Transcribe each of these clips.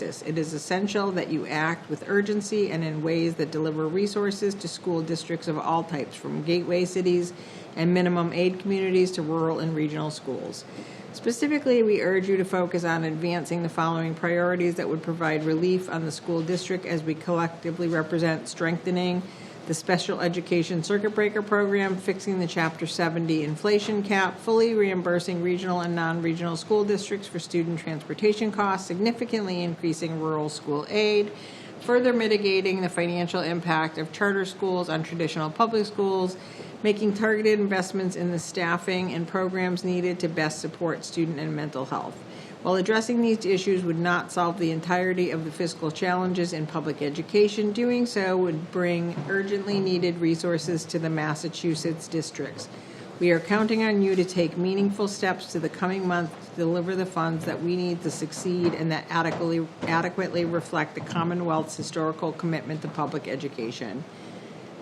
It is essential that you act with urgency and in ways that deliver resources to school districts of all types, from gateway cities and minimum aid communities to rural and regional schools. Specifically, we urge you to focus on advancing the following priorities that would provide relief on the school district as we collectively represent strengthening the special education circuit breaker program, fixing the Chapter 70 inflation cap, fully reimbursing regional and non-regional school districts for student transportation costs, significantly increasing rural school aid, further mitigating the financial impact of charter schools on traditional public schools, making targeted investments in the staffing and programs needed to best support student and mental health. While addressing these issues would not solve the entirety of the fiscal challenges in public education, doing so would bring urgently needed resources to the Massachusetts districts. We are counting on you to take meaningful steps to the coming month to deliver the funds that we need to succeed and that adequately reflect the Commonwealth's historical commitment to public education.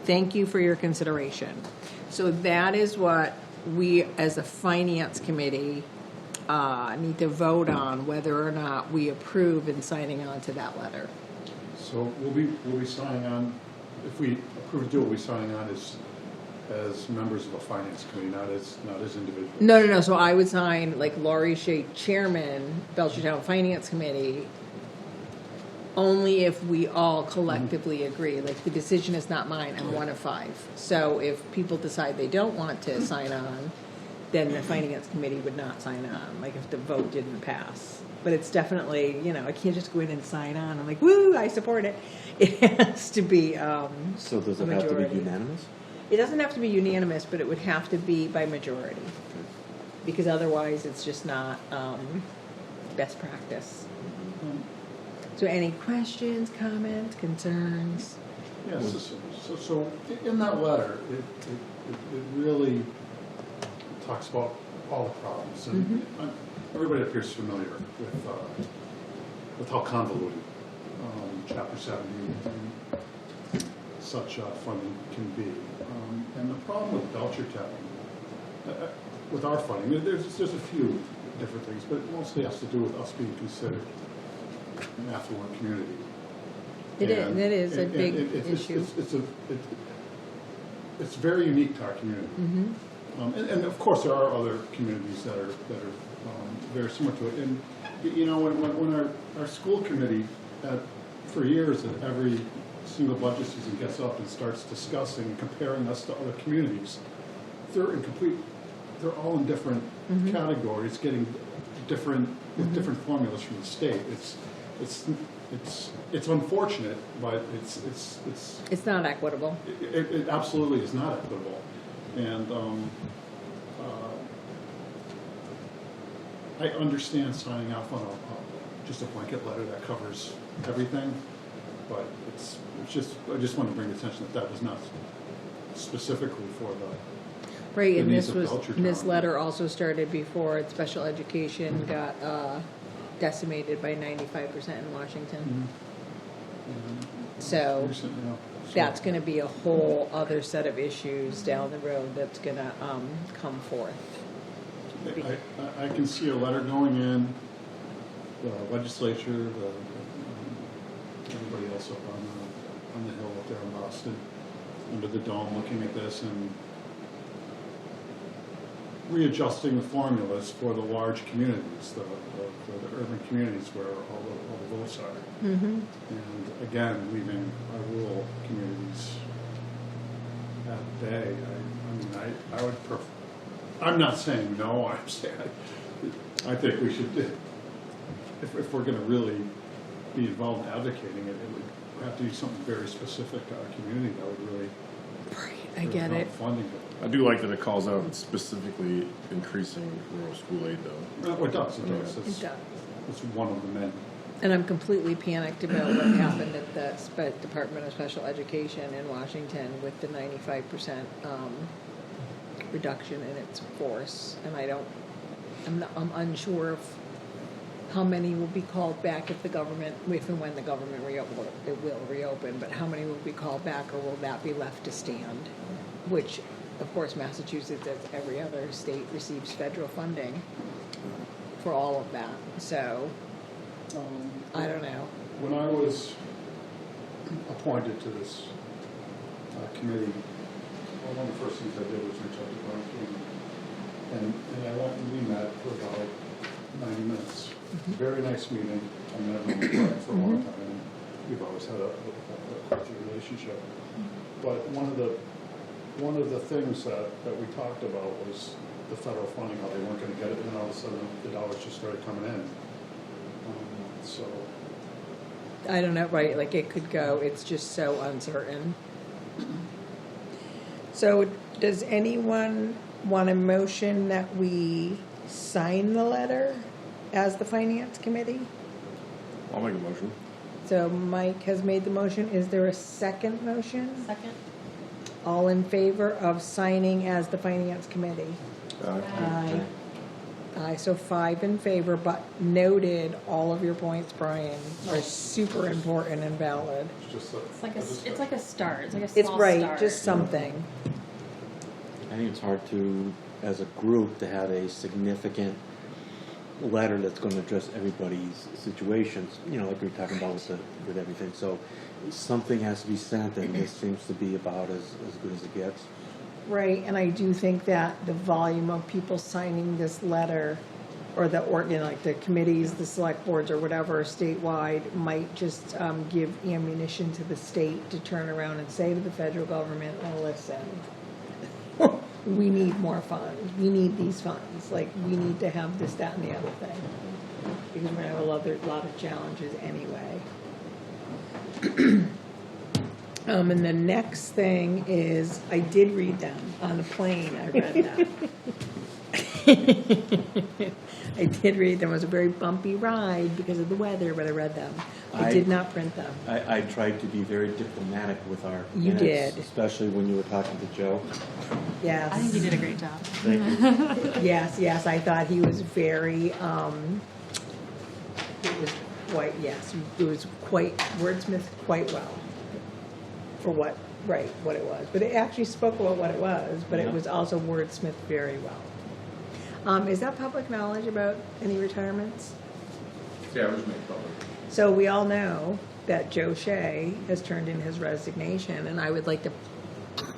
Thank you for your consideration. So that is what we, as a finance committee, need to vote on whether or not we approve in signing on to that letter. So we'll be signing on, if we approve to do it, we'll be signing on as members of the finance committee, not as individuals. No. So I would sign, like Laurie Shea, chairman, Belchertown Finance Committee, only if we all collectively agree. Like, the decision is not mine. I'm one of 5. So if people decide they don't want to sign on, then the finance committee would not sign on, like if the vote didn't pass. But it's definitely, I can't just go in and sign on. I'm like, woo, I support it. It has to be So does it have to be unanimous? It doesn't have to be unanimous, but it would have to be by majority. Because otherwise it's just not best practice. So any questions, comments, concerns? Yes, so in that letter, it really talks about all the problems, and everybody appears familiar with how convoluted Chapter 70 and such funding can be. And the problem with Belchertown, with our funding, there's a few different things, but it mostly has to do with us being considered an affluent community. It is a big issue. It's very unique to our community. And of course, there are other communities that are very similar to it. And when our school committee, for years, at every single budget season, gets up and starts discussing and comparing us to other communities, they're all in different categories, getting different formulas from the state. It's unfortunate, but it's not equitable. It absolutely is not equitable. And I understand signing off on just a blanket letter that covers everything, but it's just, I just want to bring attention that was not specifically for the right. And Belchertown. this letter also started before special education got decimated by 95% in Washington. So that's going to be a whole other set of issues down the road that's going to come forth. I can see a letter going in, the legislature, everybody else up on the hill up there in Boston, under the dome, looking at this and readjusting the formulas for the large communities, the urban communities where all the votes are. And again, leaving our rural communities at bay. I would prefer. I'm not saying no. I'm saying I think we should. If we're going to really be involved in advocating it, it would have to be something very specific to our community that would really. I get it. Funding it. I do like that it calls out specifically increasing rural school aid, though. It does. It does. It does. It's one of the many. And I'm completely panicked about what happened at the Department of Special Education in Washington with the 95% reduction in its force. And I'm unsure of how many will be called back if and when the government will reopen, but how many will be called back, or will that be left to stand? Which, of course, Massachusetts, as every other state, receives federal funding for all of that. So I don't know. When I was appointed to this committee, one of the first things I did was reach out to Brian King. And I went and we met for about 90 minutes. Very nice meeting. I met him with Brian for a long time, and we've always had a healthy relationship. But one of the things that we talked about was the federal funding, how they weren't going to get it, and then all of a sudden the dollars just started coming in. So I don't know, right, like it could go, it's just so uncertain. So does anyone want a motion that we sign the letter as the finance committee? I'll make a motion. So Mike has made the motion. Is there a second motion? Second. All in favor of signing as the finance committee? Aye. Aye, so 5 in favor, but noted all of your points, Brian, are super important and valid. it's just It's like a start. It's like a It's small right, start. just something. I think it's hard to, as a group, to have a significant letter that's going to address everybody's situations, you know, like we were talking about with everything. So something has to be sent, and this seems to be about as good as it gets. Right, and I do think that the volume of people signing this letter, or like the committees, the select boards, or whatever statewide, might just give ammunition to the state to turn around and say to the federal government, "Oh, listen, we need more funds. We need these funds. Like, we need to have this, that, and the other thing, because we're gonna have a lot of challenges anyway." And the next thing is, I did read them on the plane. I read them. I did read them. It was a very bumpy ride because of the weather, but I read them. I did not print them. I tried to be very diplomatic with our You minutes, did. especially when you were talking to Joe. Yes. I think you did a great job. Thank you. Yes. I thought he was very. It was quite. Yes, it was quite wordsmithed quite well. For what it was. But it actually spoke about what it was, but it Yeah. was also wordsmithed very well. Is that public knowledge about any retirements? Yeah, it was made public. So we all know that Joe Shea has turned in his resignation, and I would like to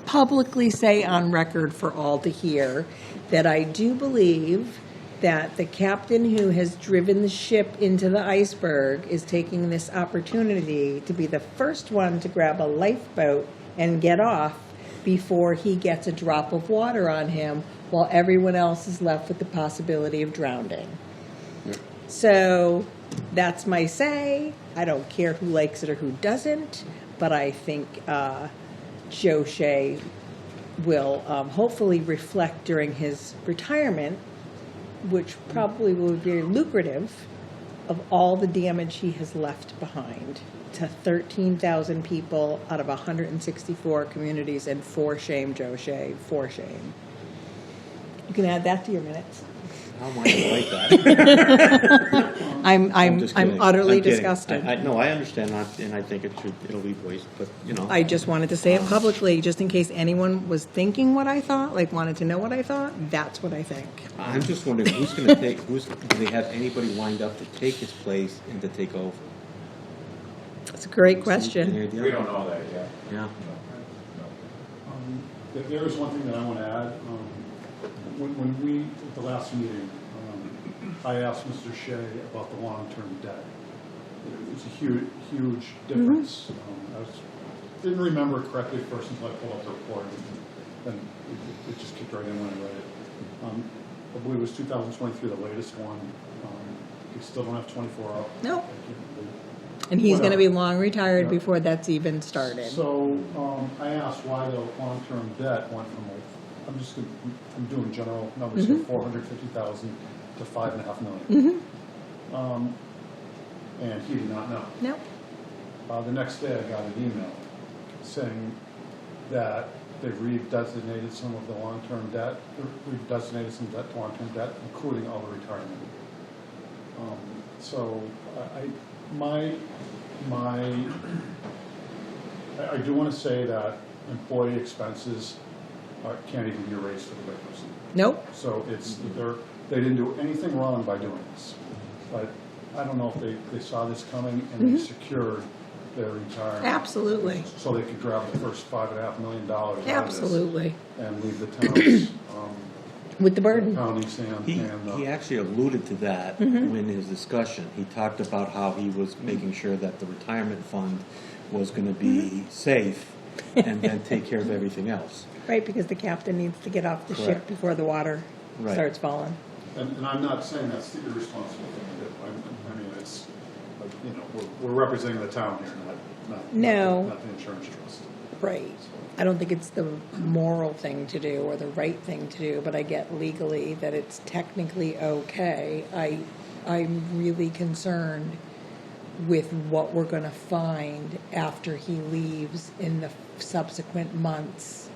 publicly say on record for all to hear that I do believe that the captain who has driven the ship into the iceberg is taking this opportunity to be the first one to grab a lifeboat and get off before he gets a drop of water on him, while everyone else is left with the possibility of drowning. So that's my say. I don't care who likes it or who doesn't, but I think Joe Shea will hopefully reflect during his retirement, which probably will be very lucrative, of all the damage he has left behind to 13,000 people out of 164 communities, and for shame, Joe Shea, for shame. You can add that to your minutes. How am I going to like that? I'm just kidding. utterly I'm kidding. disgusted. No, I understand, and I think it'll be voiced, but, you know. I just wanted to say it publicly, just in case anyone was thinking what I thought, like wanted to know what I thought. That's what I think. I'm just wondering, who's going to take, do they have anybody lined up to take his place and to take over? That's a great Any question. idea? We don't know that yet. Yeah. There is one thing that I want to add. When we, at the last meeting, I asked Mr. Shea about the long-term debt. It's a huge difference. Didn't remember it correctly at first until I pulled up the report, and it just kicked right in when I read it. I believe it was 2023, the latest one. We still don't have 24 hours. Nope. And he's going to be Whatever. long retired Yeah. before that's even started. So I asked why the long-term debt went from, I'm doing general numbers here, 450,000 to 5.5 million. And he did not know. Nope. The next day I got an email saying that they've redesignated some of the long-term debt, redesignated some debt to long-term debt, including all the retirement. So I do want to say that employee expenses can't even be erased for the layperson. Nope. So they didn't do anything wrong by doing this. But I don't know if they saw this coming and they secured their retirement. Absolutely. So they could grab the first $5.5 million out of this. Absolutely. And leave the towns, With the burden. counties He and actually alluded to that in his discussion. He talked about how he was making sure that the retirement fund was gonna be safe and then take care of everything else. Right, because the captain needs to get off the ship Correct. before the water Right. starts falling. And I'm not saying that's the irresponsible thing to do. I mean, it's, you know, we're representing the town here, No. not the insurance trust. Right. I don't think it's the moral thing to do or the right thing to do, but I get legally that it's technically okay. I'm really concerned with what we're gonna find after he leaves in the subsequent months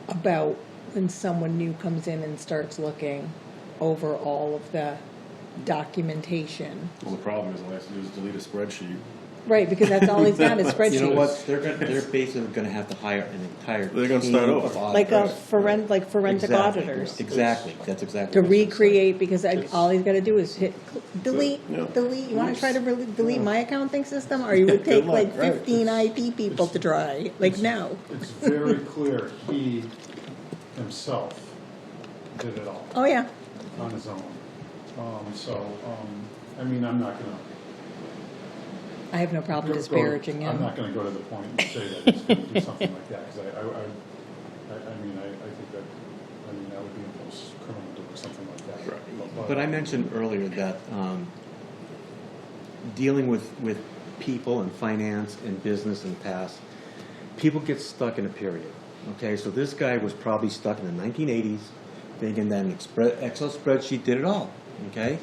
about when someone new comes in and starts looking over all of the documentation. Well, the problem is all I have to do is delete a spreadsheet. Right, because that's all he's got is spreadsheets. You know what, they're basically gonna have to hire an entire They're gonna team start over. of Like auditors. like forensic Exactly. auditors. Exactly, that's exactly. To what I was gonna say. recreate, because all he's gotta do is hit, delete, Yeah. delete. You wanna try to delete my accounting system? Or you would take Good luck, like right. 15 IT people to try? Like, no. It's very clear he himself did it all Oh, yeah. on his own. I mean, I'm not gonna. I have no problem I'm disparaging him. not gonna go to the point and say that he's gonna do something like that, because I mean, I think that, I mean, that would be almost criminal doing something like that. Right. But I mentioned earlier that dealing with people and finance and business in the past, people get stuck in a period. Okay, so this guy was probably stuck in the 1980s, thinking that an Excel spreadsheet did it all. Okay,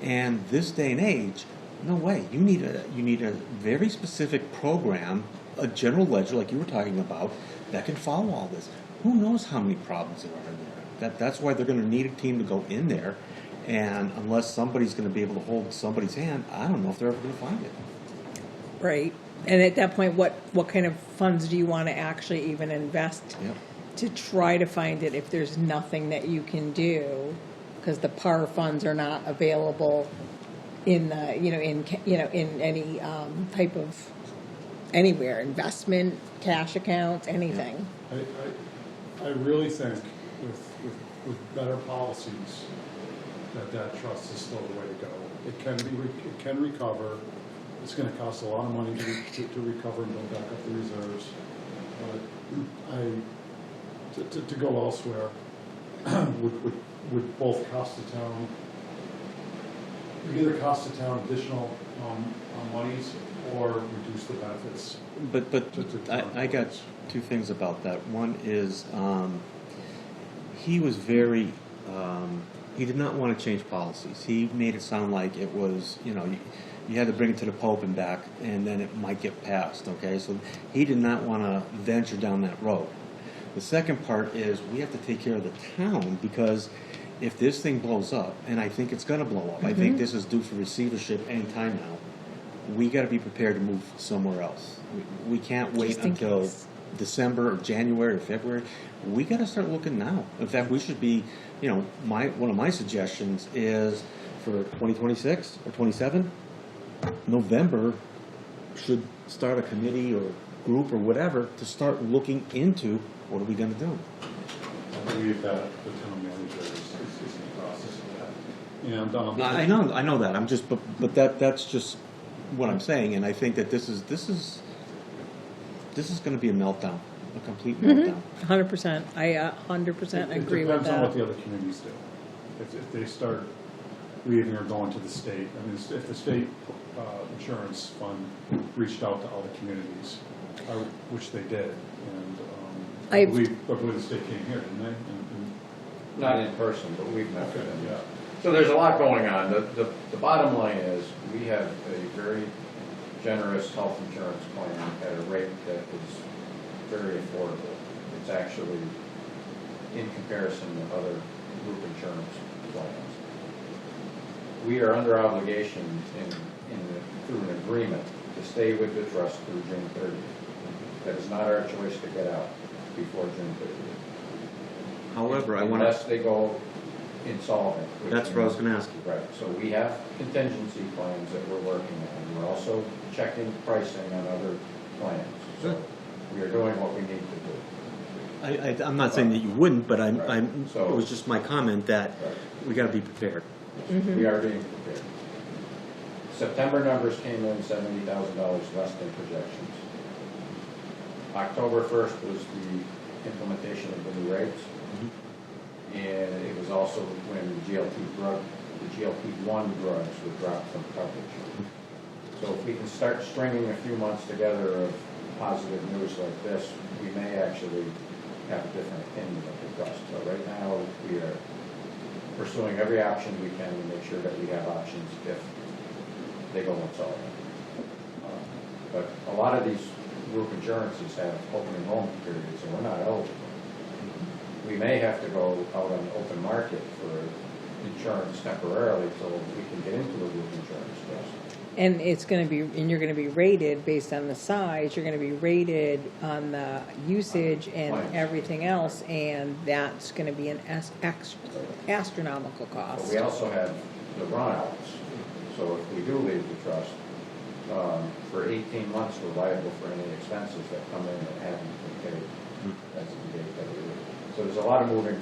and this day and age, no way. You need a very specific program, a general ledger like you were talking about, that can follow all this. Who knows how many problems there are in there? That's why they're going to need a team to go in there, and unless somebody's going to be able to hold somebody's hand, I don't know if they're ever going to find it. Right. And at that point, what kind of funds do you want to actually even invest Yep. to try to find it if there's nothing that you can do? Because the PAR funds are not available in the, in any type of, anywhere, investment, cash accounts, anything. I really think with better policies, that trust is still the way to go. It can recover. It's gonna cost a lot of money to recover and build back up the reserves. But to go elsewhere would both cost the town, either cost the town additional monies or reduce the benefits. But To I got two things about that. One is he was very he did not want to change policies. He made it sound like it was, you had to bring it to the Pope and back, and then it might get passed. Okay, so he did not want to venture down that road. The second part is we have to take care of the town, because if this thing blows up, and I think it's going to blow up, I think this is due for receivership any time now. We got to be prepared to move somewhere else. We can't wait Just in until case. December or January or February. We got to start looking now. In fact, we should be, one of my suggestions is for 2026 or 27, November should start a committee or group or whatever to start looking into what are we going to do. I believe that the town manager is in the process of that. And I know that. I'm just, but that's just what I'm saying, and I think that this is going to be a meltdown, a complete meltdown. 100%. I 100% agree with It depends on what that. the other communities do. If they start leaving or going to the state, I mean, if the state insurance fund reached out to other communities, which they did, and I believe the state came here, didn't they? Not in person, but we've met with them. Yeah. So there's a lot going on. The bottom line is, we have a very generous health insurance plan at a rate that is very affordable. It's actually, in comparison to other group insurance plans. We are under obligation through an agreement to stay with the trust through June 30th. That is not our choice to get out before June 30th. However, I want to. Unless they go insolvent. which That's what I was means- gonna ask you. Right, so we have contingency plans that we're working on. We're also checking pricing on other plans. So Good. we are doing what we need to do. I'm not saying that you wouldn't, but Right. it was just my comment that Right. we gotta be prepared. We are being prepared. September numbers came in $70,000 less than projections. October 1st was the implementation of the new rates. And it was also when the GLP-1 drugs were dropped from coverage. So if we can start stringing a few months together of positive news like this, we may actually have a different opinion of the trust. But right now, we are pursuing every option we can to make sure that we have options if they go insolvent. But a lot of these group insurances have open enrollment periods, and we're not eligible. We may have to go out on the open market for insurance temporarily till we can get into a group insurance trust. And it's gonna be, and you're gonna be rated based on the size, you're gonna be rated on the usage and Claims. everything else, and that's gonna be an astronomical But cost. we also have the runouts. So if we do leave the trust, for 18 months, we're liable for any expenses that come in that haven't been paid as of the date that we leave. So there's a lot of moving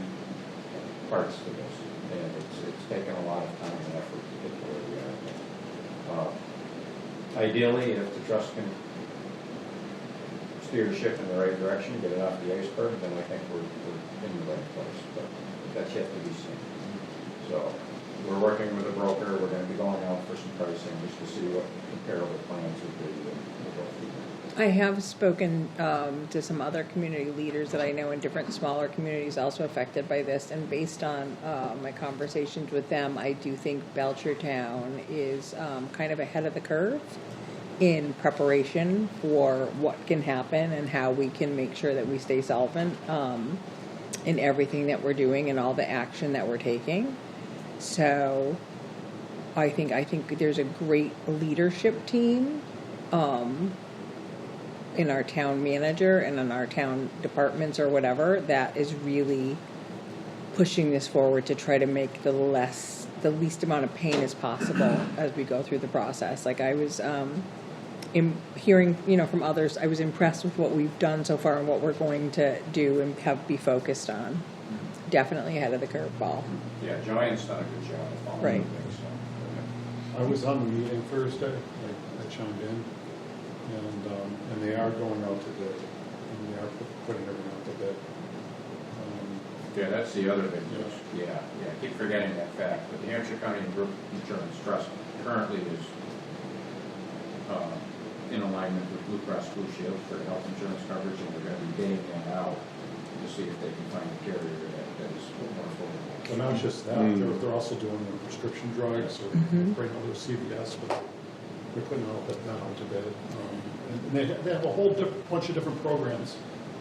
parts to this, and it's taken a lot of time and effort to get to where we are now. Ideally, if the trust can steer the ship in the right direction, get it off the iceberg, then I think we're in the right place, but that's yet to be seen. So we're working with a broker, we're gonna be going out for some pricing just to see what comparable plans would be, and we'll go from there. I have spoken to some other community leaders that I know in different smaller communities also affected by this, and based on my conversations with them, I do think Belchertown is kind of ahead of the curve in preparation for what can happen and how we can make sure that we stay solvent in everything that we're doing and all the action that we're taking. So I think there's a great leadership team in our town manager and in our town departments or whatever that is really pushing this forward to try to make the least amount of pain as possible as we go through the process. Like I was hearing, from others, I was impressed with what we've done so far and what we're going to do and be focused on. Definitely ahead of the curve, Paul. Yeah, Joanne's done a good job of following Right. things, so. I was on the meeting Thursday, I chimed in, and they are going out to bid, and they are putting everything out to bid. Yeah, that's the other big news. Yeah, I keep forgetting that fact, but the Hampshire County Group Insurance Trust currently is in alignment with Blue Cross Blue Shield for health insurance coverage, and we're going to be bidding that out to see if they can find a carrier that is more affordable. But not just that, they're also doing the prescription drugs, or right now they're CVS, but they're putting out that out to bid. And they have a whole bunch of different programs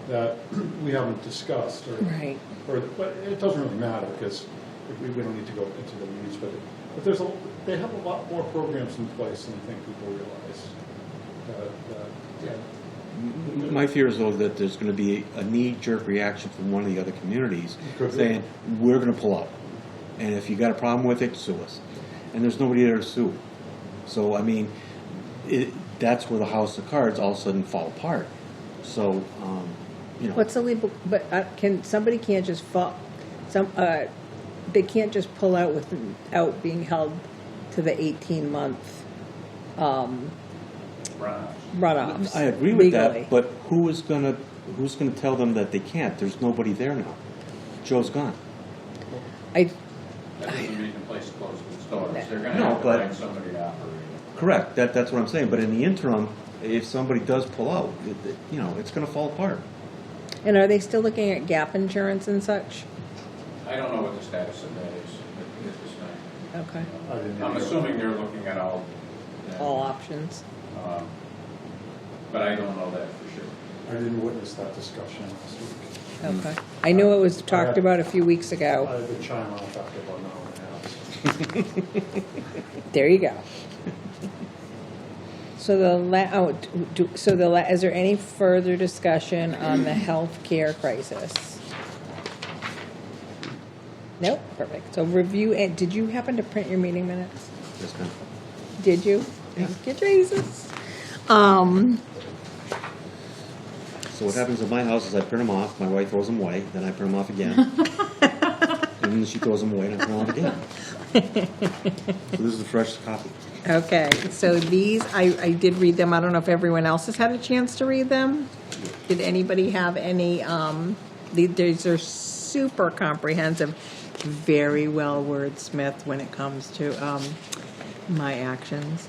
that we haven't discussed, Right. but it doesn't really matter, because we don't need to go into the weeds, but they have a lot more programs in place than I think people realize. My fear is though that there's gonna be a knee-jerk reaction from one of the other communities Could be. saying, we're gonna pull out. And if you got a problem with it, sue us. And there's nobody there to sue. So, I mean, that's where the house of cards all of a sudden fall apart. So, What's the legal? But somebody can't just they can't just pull out without being held to the 18-month runoffs. I agree with legally. that, but who's gonna tell them that they can't? There's nobody there now. Joe's gone. I That doesn't mean the place closes its doors. They're going to No, have to but- find somebody to operate it. Correct, that's what I'm saying, but in the interim, if somebody does pull out, it's gonna fall apart. And are they still looking at gap insurance and such? I don't know what the status of that is at this time. Okay, I didn't I'm know. assuming they're looking at all. all options. But I don't know that for sure. I didn't witness that discussion last week. Okay, I knew it was talked about a few weeks I ago. had to chime off after about an hour and a half. There you go. So is there any further discussion on the healthcare crisis? Nope, perfect. So review, and did you happen to print your meeting minutes? Yes, ma'am. Did you? Yeah. Thank you, Jesus. So what happens at my house is I print them off, my wife throws them away, then I print them off again. And then she throws them away and I print them off again. So this is a fresh copy. Okay, so these, I did read them. I don't know if everyone else has had a chance to read them. Did anybody have any, these are super comprehensive, very well wordsmithed when it comes to, my actions.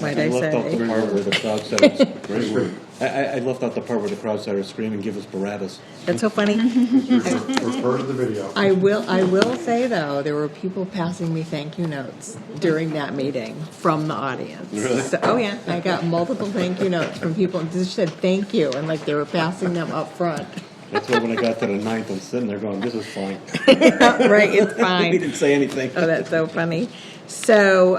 Might I left out the say? part where the crowd started, Great word. I left out the part where the crowd started screaming, "Give us Barabbas." That's so funny. Refer to the video. I will say though, there were people passing me thank you notes during that meeting from the audience. Really? So, oh yeah, I got multiple thank you notes from people and just said thank you, and like they were passing them up front. That's why when I got to the ninth, I'm sitting there going, "This is fine." Right, it's We fine. didn't say anything. Oh, that's so funny. So,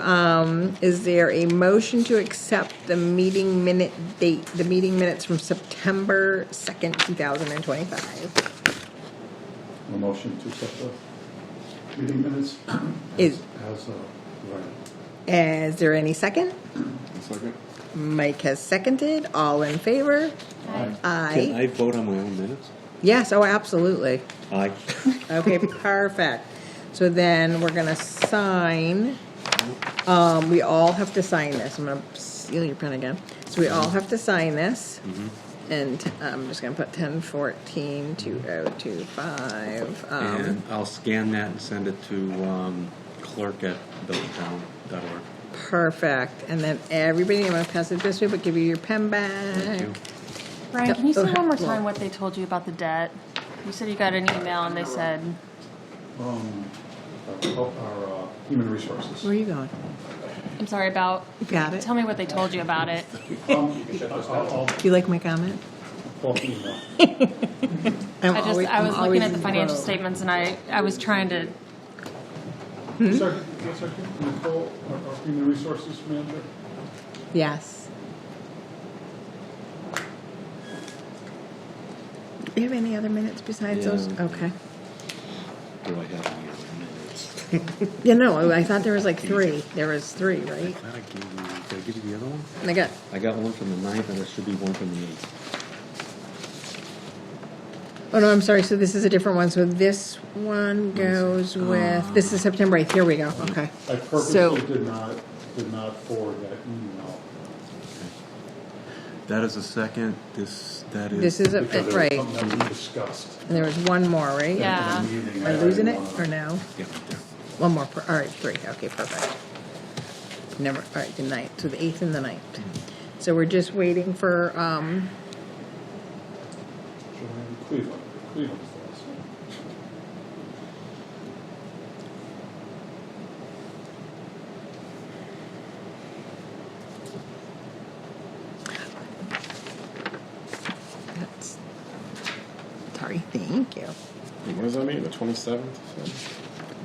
is there a motion to accept the meeting minutes from September 2nd, 2025? A motion to accept the meeting minutes Is as right. Is there any second? One second. Mike has seconded. All in favor? Can Aye. I vote on my own minutes? Yes, oh, absolutely. Aye. Okay, perfect. So then we're gonna sign, we all have to sign this. I'm gonna steal your pen again. So we all have to sign this. And I'm just gonna put 10/14/2025. And I'll scan that and send it to clerk@belchertown.org. Perfect. And then everybody, I'm gonna pass it this way, but give you your pen back. Thank you. Brian, can you say Okay. one more time what they told you about the debt? You said you got an email and they said, Our human resources. Where are you going? I'm sorry about, You got it? tell me what they told you about it. I'll Do you like my comment? pull up the email. I was looking at the financial statements and I was trying to, What's our Nicole, our human resources manager? Yes. Do you have any other minutes besides those? Yeah. Okay. Do I have any other minutes? Yeah, no, I thought there was like three. There was three, I right? thought I gave you, did I give you the other one? I got, one from the ninth and there should be one from the 8th. oh no, I'm sorry, so this is a different one. So this one goes with, this is September 8th. Here we go, okay. I So- purposely did not forward that email. That is the second, this This is, Because there was right. something that we discussed. And there was one more, right? Yeah. in the meeting. Am I losing it or no? Yeah, there. One more, all right, three, okay, perfect. Never, all right, the 9th, so the 8th and the 9th. So we're just waiting for, Cleveland. Cleveland's the last one. that's, sorry, thank you. What does that mean? The 27th?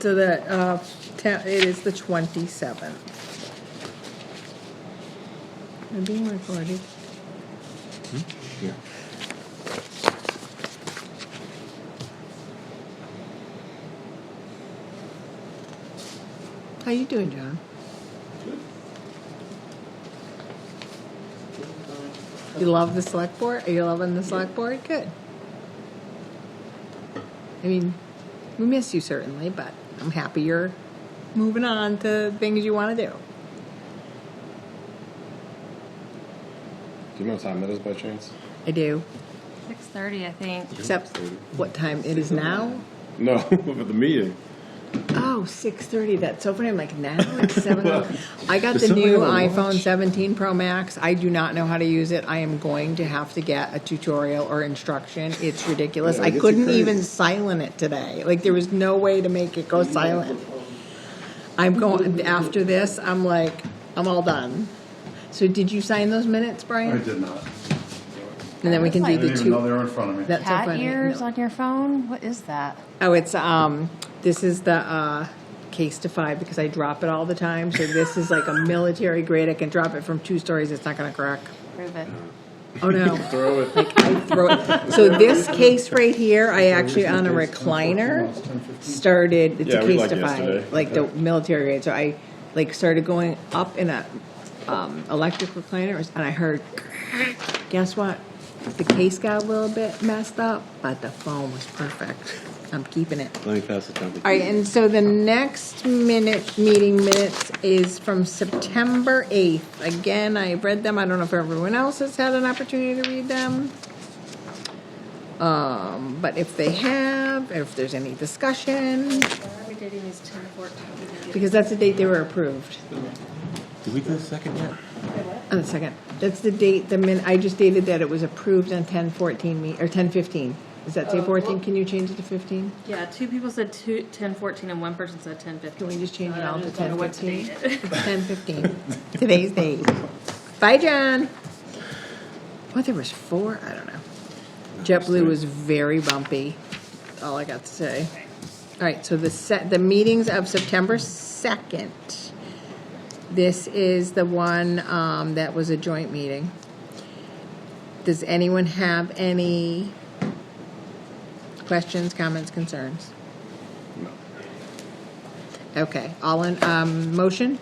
So the, it is the 27th. I'm being recorded. Yeah. How you doing, John? You love the select board? Are you loving the select board? Good. I mean, we miss you certainly, but I'm happy you're moving on to things you want to do. Do you know what time that is by chance? I do. 6:30, I think. Except what time it is now? No, but the meeting. Oh, 6:30. That's so funny. I'm like, now it's 7. I got Does the somebody new have a iPhone watch? 17 Pro Max. I do not know how to use it. I am going to have to get a tutorial or instruction. It's ridiculous. Yeah, I it gets couldn't crazy. even silent it today. Like, there was no way to make it go silent. I'm going, after this, I'm like, I'm all done. So did you sign those minutes, I Brian? did not. And then we can I do the didn't even know two. they were in front of me. That's so Cat funny. ears No. on your phone? What is that? Oh, it's, this is the, case to 5 because I drop it all the time. So this is like a military grade. I can drop it from 2 stories. It's not going to crack. Prove it. Oh, no. Throw it. I throw it. So this case right here, I actually on a recliner started, it's a Yeah, we case like defined, yesterday. like the military grade. So I like started going up in a electric recliner and I heard, guess what? The case got a little bit messed up, but the phone was perfect. I'm keeping it. Let me pass it down. All right, and so the next meeting minutes is from September 8th. Again, I read them. I don't know if everyone else has had an opportunity to read them. But if they have, if there's any discussion, Why are we dating these 10-14? because that's the date they were approved. Did we do the second yet? On the second, that's the date, I just dated that it was approved on 10/14 or 10/15. Does that say 14? Can you change it to 15? Yeah, two people said 10-14 and one person said 10-15. Can we just change it all to I don't know what to 10/15? date it. It's 10/15. Today's date. Bye, John. What, there was 4? I don't know. JetBlue was very bumpy. That's all I got to say. All right, so the meetings of September 2nd. This is the one that was a joint meeting. Does anyone have any questions, comments, concerns? No. Okay, all in, motion?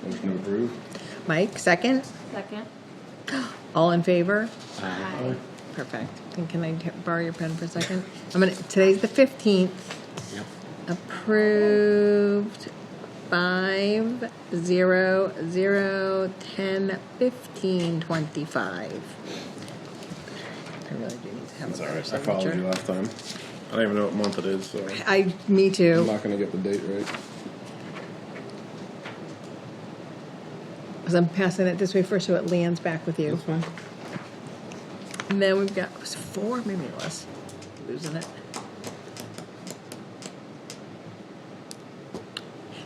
Motion to approve. Mike, second? Second. All in favor? Aye. Perfect. And can I borrow your pen for a second? Today's the 15th. Yep. Approved 5/0/0/10/15/25. I really do need to have a That's all better right. I followed you signature. last time. I don't even know what month it is, so Me I'm too. not gonna get the date right. Because I'm passing it this way first so it lands back with you. That's fine. And then we've got, it was 4, maybe it was. Losing it.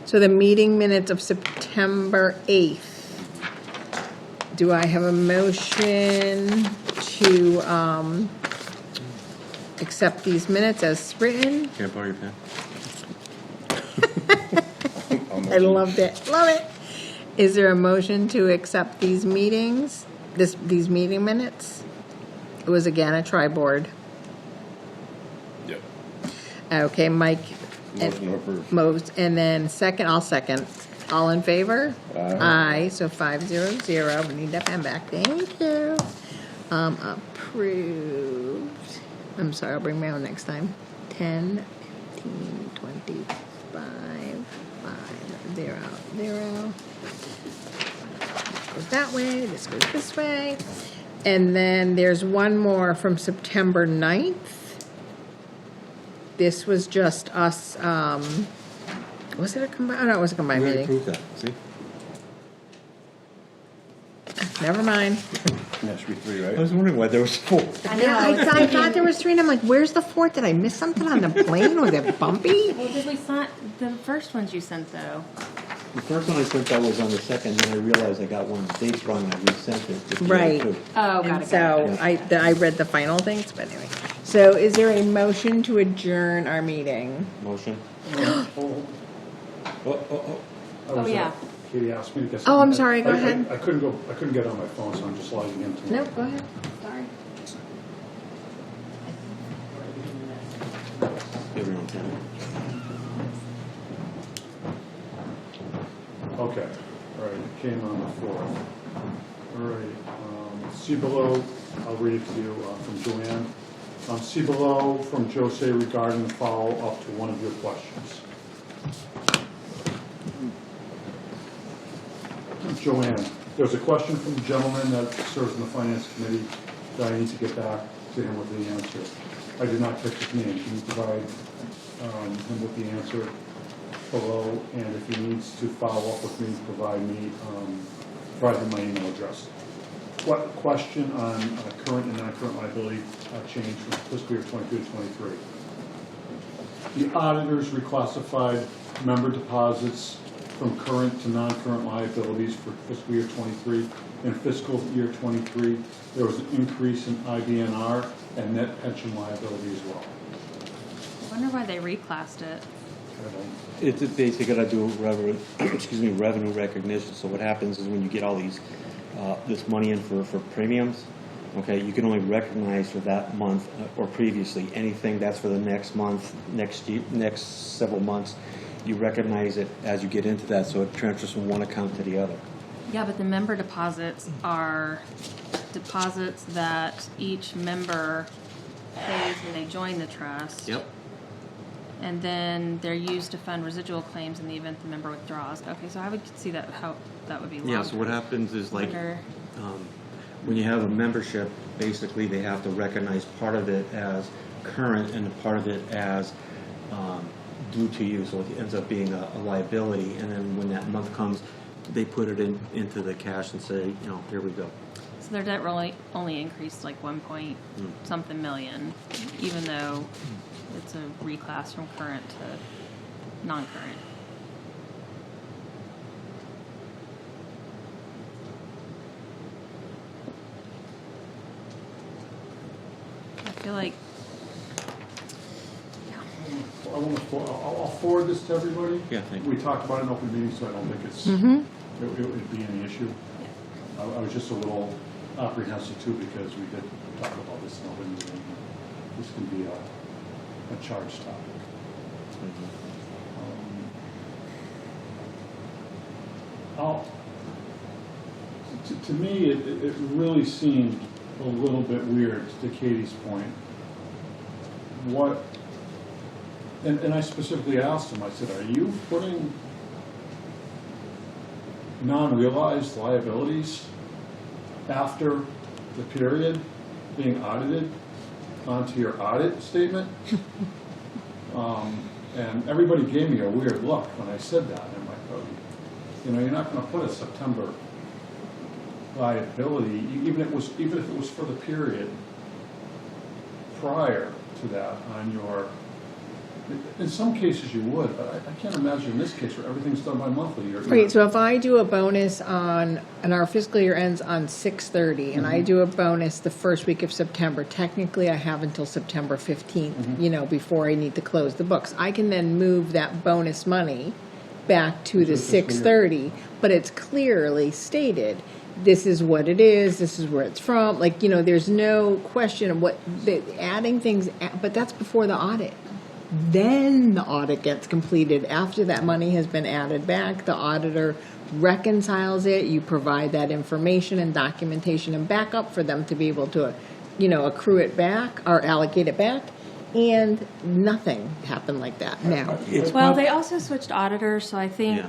So the meeting minutes of September 8th. Do I have a motion to accept these minutes as written? Can I borrow your pen? I loved it. Love it. Is there a motion to accept these meetings, these meeting minutes? It was again a tri-board. Yep. Okay, Mike. Motion to approve. Most, and then second, I'll second. All in favor? Aye. Aye, so 5/0/0. We need that pen back. Thank you. Approved. I'm sorry, I'll bring my own next time. 10, 15, 25, 5/0/0. This goes that way, this goes this way. And then there's one more from September 9th. This was just us, was it a combined, oh no, it was a combined We already meeting. approved that, see? Never mind. That should be 3, I right? was wondering why there was 4. I Yeah, know. I thought there was 3 and I'm like, where's the 4th? Did I miss something on the plane? Was it bumpy? Well, did we sign the first ones you sent though? The first one I sent out was on the 2nd, then I realized I got one date wrong and I resent it. with the other Right. 2. Oh, And got it. so I read the final things, but anyway. So is there a motion to adjourn our meeting? Motion. Oh, Oh, yeah. Katie asked me to get Oh, something. I'm sorry, go ahead. I couldn't get on my phone, so I'm just logging into No, it. go ahead. Sorry. Everyone can. Okay, all right, it came on the 4th. All right, see below, I'll read it to you from Joanne. See below from Jose regarding the follow-up to one of your questions. Joanne, there's a question from the gentleman that serves in the Finance Committee that I need to get back to him with the answer. I did not catch his name. Can you provide him with the answer below? And if he needs to follow up with me, provide him my email address. What question on current and non-current liability change from fiscal year 22 to 23? The auditors reclassified member deposits from current to non-current liabilities for fiscal year 23. In fiscal year 23, there was an increase in IBNR and net pension liability as well. I wonder why they reclassed it. It's basically got to do revenue, revenue recognition. So what happens is when you get all these this money in for premiums, okay, you can only recognize for that month or previously anything that's for the next month, next year, next several months. You recognize it as you get into that, so it transfers from one account to the other. Yeah, but the member deposits are deposits that each member pays when they join the trust. Yep. And then they're used to fund residual claims in the event the member withdraws. Okay, so I would see that how that would be longer. Yeah, so what happens is like, Under- when you have a membership, basically they have to recognize part of it as current and part of it as due to you, so it ends up being a liability, and then when that month comes, they put it into the cash and say, you know, here we go. So their debt really only increased like 1 point something million, even though it's a reclass from current to non-current. I feel like, I'll forward this to everybody. Yeah, thank you. We talked about it in open meeting, so I don't think it would be any issue. I was just a little apprehensive too, because we did talk about this in open meeting. This can be a charged topic. To me, it really seemed a little bit weird, to Katie's point. And I specifically asked him, I said, are you putting non-realized liabilities after the period being audited onto your audit statement? And everybody gave me a weird look when I said that. I'm like, oh, you know, you're not going to put a September liability, even if it was for the period prior to that on your. In some cases you would, but I can't imagine in this case where everything's done by monthly. Right, so if I do a bonus and our fiscal year ends on 6/30, and I do a bonus the first week of September, technically I have until September 15th, you know, before I need to close the books. I can then move that bonus money back to the 6/30, but it's clearly stated, this is what it is, this is where it's from, like, you know, there's no question of adding things, but that's before the audit. Then the audit gets completed. After that money has been added back, the auditor reconciles it. You provide that information and documentation and backup for them to be able to, you know, accrue it back or allocate it back. And nothing happened like that now. well, they also switched auditors, so I think, Yeah.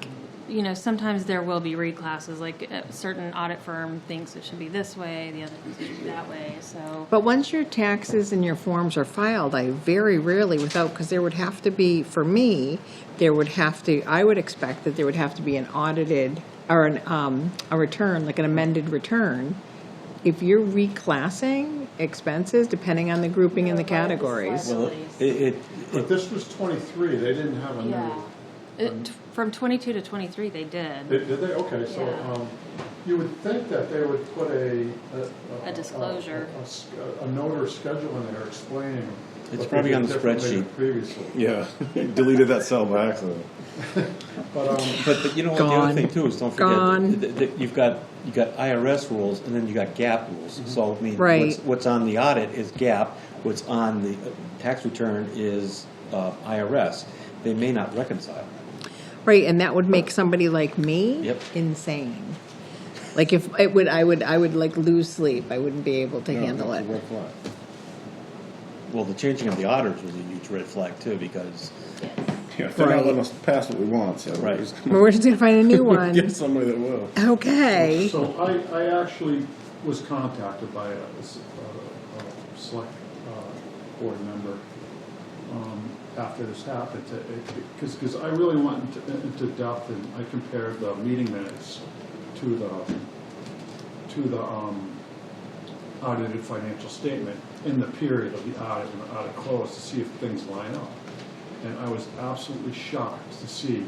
you know, sometimes there will be reclasses, like a certain audit firm thinks it should be this way, the other thinks it should be that way, so. But once your taxes and your forms are filed, I very rarely because there would have to be, for me, I would expect that there would have to be an audited, or a return, like an amended return. If you're reclassing expenses, depending on the grouping and the categories. Well, But this was 23, they didn't have a new. Yeah. From 22 to 23, they did. Did they? Okay, so Yeah. you would think that they would put a disclosure. a note or schedule in there explaining. It's what probably they on did the differently than spreadsheet. Previously. Yeah, deleted that cell by accident. But you know what, the Gone. other thing too is, don't forget, Gone. you've got IRS rules, and then you got GAAP rules. So, I mean, Right. what's on the audit is GAAP, what's on the tax return is IRS. They may not reconcile. Right, and that would make somebody like me Yep. insane. Like if I would like lose sleep. I wouldn't be able to handle it. Red flag. Well, the changing of the auditors was a huge red flag too, because Yeah, they're Right. not letting us pass what we want, so Right. We're just gonna find a new get one. somebody that will. Okay. So I actually was contacted by a select board member after this happened, because I really went into depth and I compared the meeting minutes to the audited financial statement in the period of the audit when the audit closed to see if things line up. And I was absolutely shocked to see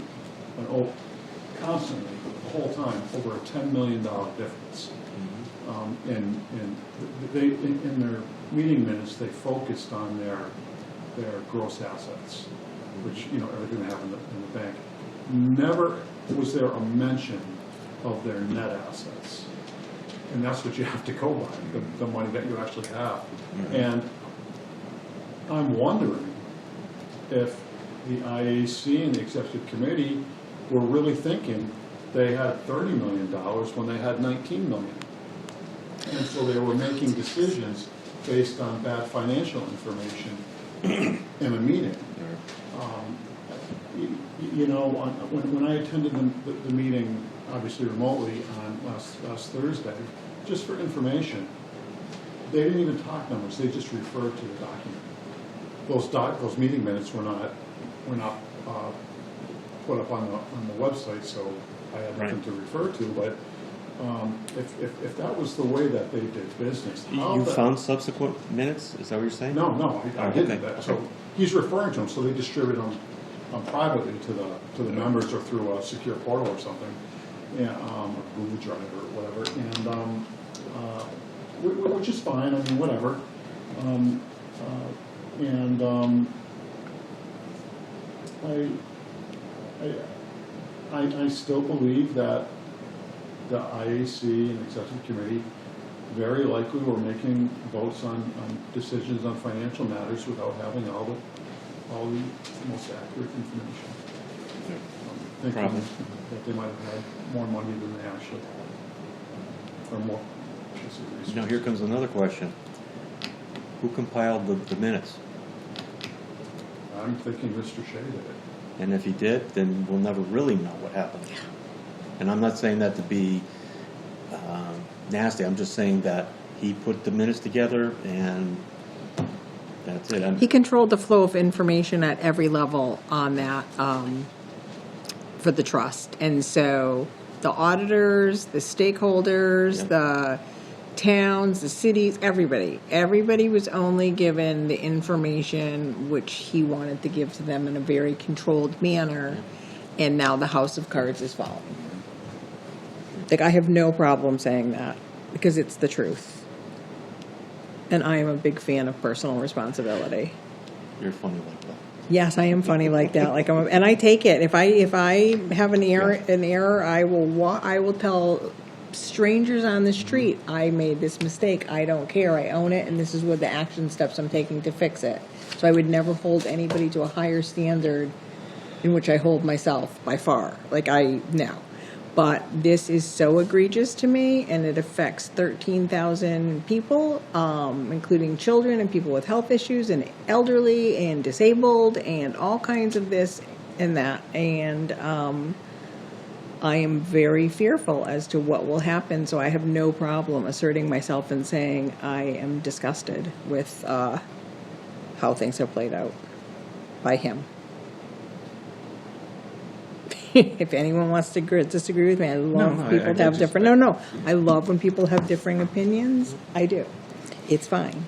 constantly, the whole time, over a $10 million difference. And they, in their meeting minutes, they focused on their gross assets, which, you know, everything they have in the bank. Never was there a mention of their net assets. And that's what you have to go by, the money that you actually have. And I'm wondering if the IAC and the executive committee were really thinking they had $30 million when they had 19 million. And so they were making decisions based on bad financial information in a meeting. When I attended the meeting, obviously remotely on last Thursday, just for information, they didn't even talk numbers, they just referred to the document. Those meeting minutes were not put up on the website, so I had nothing to refer to, but if that was the way that they did business, how You the- found subsequent minutes? Is that what you're saying? No, I Oh, didn't. okay, So he's referring to them, so they distribute them privately to the members or through a secure portal or something, yeah, a Google Drive or whatever, and which is fine. I mean, whatever. I still believe that the IAC and executive committee very likely were making votes on decisions on financial matters without having all the most accurate information. Thinking Probably. that they might have had more money than they actually had, or more. I should say, resources. Now, here comes another question. Who compiled the minutes? I'm thinking Mr. Shea did it. And if he did, then we'll never really know what happened. And I'm not saying that to be nasty. I'm just saying that he put the minutes together and that's it. He controlled the flow of information at every level on that, for the trust. And so the auditors, the stakeholders, Yep. the towns, the cities, everybody was only given the information which he wanted to give to them in a very controlled manner. And now the house of cards is following. Like, I have no problem saying that because it's the truth. And I am a big fan of personal responsibility. You're funny like that. Yes, I am funny like that. Like and I take it. If I have an error, I will tell strangers on the street, I made this mistake. I don't care. I own it, and this is what the action steps I'm taking to fix it. So I would never hold anybody to a higher standard in which I hold myself by far. No. But this is so egregious to me, and it affects 13,000 people, including children and people with health issues and elderly and disabled and all kinds of this and that. And I am very fearful as to what will happen, so I have no problem asserting myself and saying I am disgusted with how things have played out by him. If anyone wants to disagree with me, I love people to have different. I love when people have differing opinions. I do. It's fine.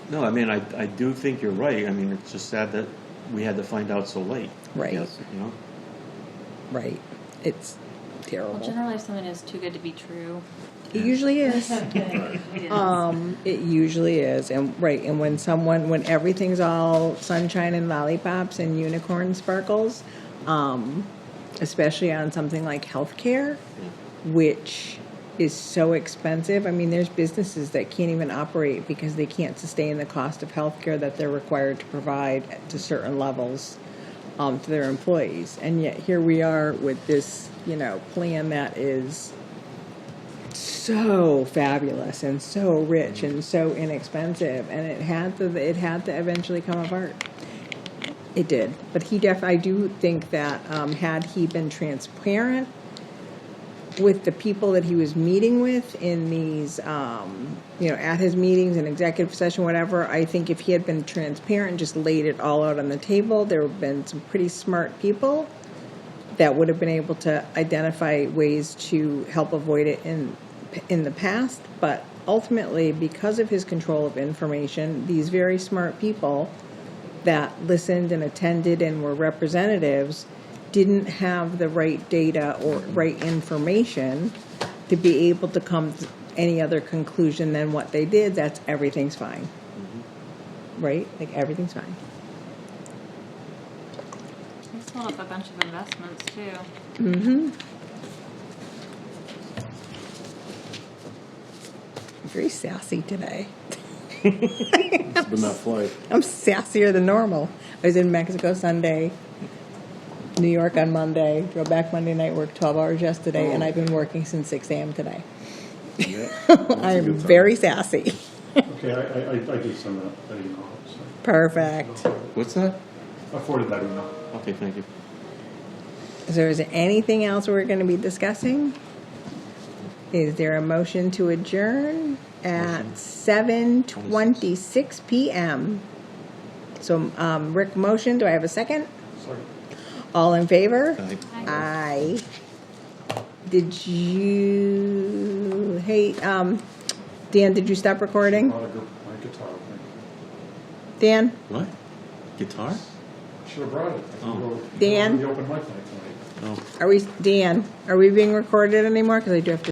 No, I mean, I do think you're right. I mean, it's just sad that we had to find out so late. Right. Yes, you know? Right. It's terrible. Well, generally, if something is too good to be true, It usually is. it is. It usually is, and when everything's all sunshine and lollipops and unicorn sparkles, especially on something like healthcare, which is so expensive. I mean, there's businesses that can't even operate because they can't sustain the cost of healthcare that they're required to provide to certain levels to their employees, and yet here we are with this, plan that is so fabulous and so rich and so inexpensive, and it had to eventually come apart. It did, but I do think that had he been transparent with the people that he was meeting with in these, at his meetings and executive session, whatever, I think if he had been transparent and just laid it all out on the table, there would have been some pretty smart people that would have been able to identify ways to help avoid it in the past. But ultimately, because of his control of information, these very smart people that listened and attended and were representatives didn't have the right data or right information to be able to come to any other conclusion than what they did. That's everything's fine. Mm-hmm. Right? Like, everything's fine. He sold up a bunch of investments too. Mm-hmm. very sassy today. It's been that flight. I'm sassier than normal. I was in Mexico Sunday, New York on Monday, drove back Monday night, worked 12 hours yesterday, and I've been working since 6 a.m. today. Yeah. That's a I'm good sign. very sassy. Okay, I did send that email. So. Perfect. What's that? I forwarded that email. Okay, thank you. So is there anything else we're going to be discussing? Is there a motion to adjourn at 7:26 p.m.? So, Rick motion, do I have a second? Sorry. All in favor? Aye. Aye. Did you, hey, Dan, did you stop recording? Not a group, my guitar. Dan? What? Guitar? Should have brought it. I Oh. can go Dan? to the open mic night tonight. Oh. Are we, Dan, are we being recorded anymore? Because I do have to